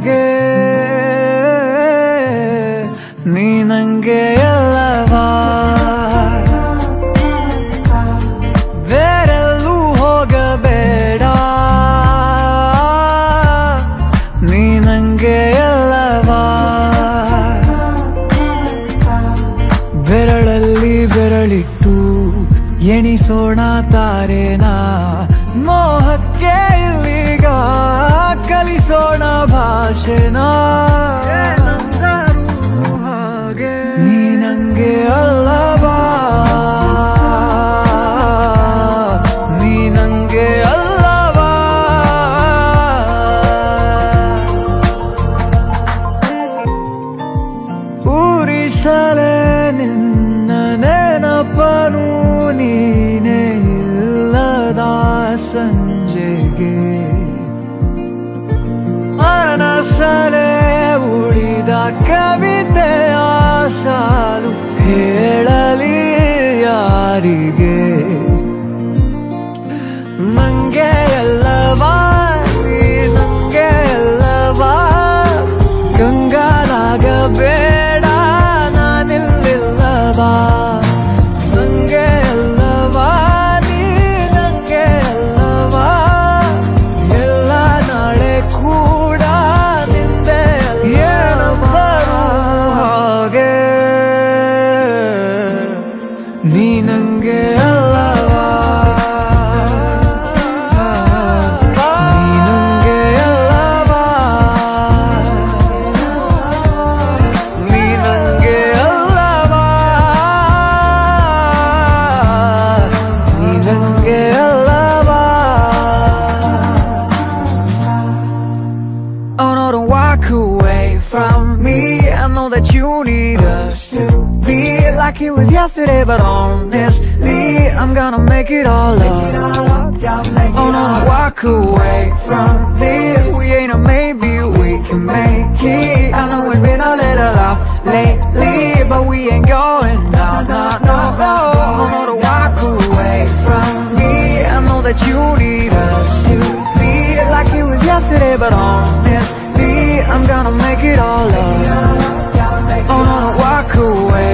ಹಾಗೆ ನೀ ನಂಗೆ ಎಲ್ಲವಾ ಬೇರೆಲ್ಲೂ ಹೋಗಬೇಡ ನೀ ನಂಗೆ ಎಲ್ಲವಾ ಬೆರಳಲ್ಲಿ ಬೆರಳಿಟ್ಟು ಎಣಿಸೋಣ ತಾರೇನಾ ಮೋಹಕ್ಕೆ ಇಲ್ಲಿಗ ಕಲಿಸೋಣ ಭಾಷೆನಾ ಹಾಗೆ ನೀ ನಂಗೆ ಅಲ್ಲವಾ ನೀ ನಂಗೆ ಅಲ್ಲವಾ ಊರಿಸಲೇ ನಿನ್ನ ನೆನಪನು ನೀನೇ ಇಲ್ಲದ ಸಂಜೆಗೆ ಮನಸಲೇ ಉಳಿದ ಕವಿತೆಯ ಸಾಲು ಹೇಳಲಿ ಯಾರಿಗೆ ನಂಗೆ ಎಲ್ಲವಾ ನೀ ನಂಗೆ ಎಲ್ಲವಾ ಕಂಗಾಲಾಗಬೇಡ ನಾನಿಲ್ಲಿಲ್ಲವಾ ನಂಗೆ ಎಲ್ಲವಾ ನೀ ನಂಗೆ ಎಲ್ಲವಾ ಎಲ್ಲ ನಾಳೆ ಕೂಡ ನಿಂದೆ ಏನಂದರು ಹಾಗೆ ನೀ ನಂಗೆ ಅಲ್ಲವಾ ನೀ ನಂಗೆ ಅಲ್ಲವಾ ನೀ ನಂಗೆ ಅಲ್ಲವಾ ನೀ ನಂಗೆ ಅಲ್ಲವಾ Oh no, don't walk away from me. I know that you need us to be like it was yesterday, but honestly, I'm gonna make it all up. Oh no, don't walk away from this. We ain't a maybe, we can make it. I know it's been a little off lately, but we ain't going down, no, no, no. Oh no, don't walk away from me. I know that you need us to be like it was yesterday, but honestly, I'm gonna make it all up. Oh no, don't walk away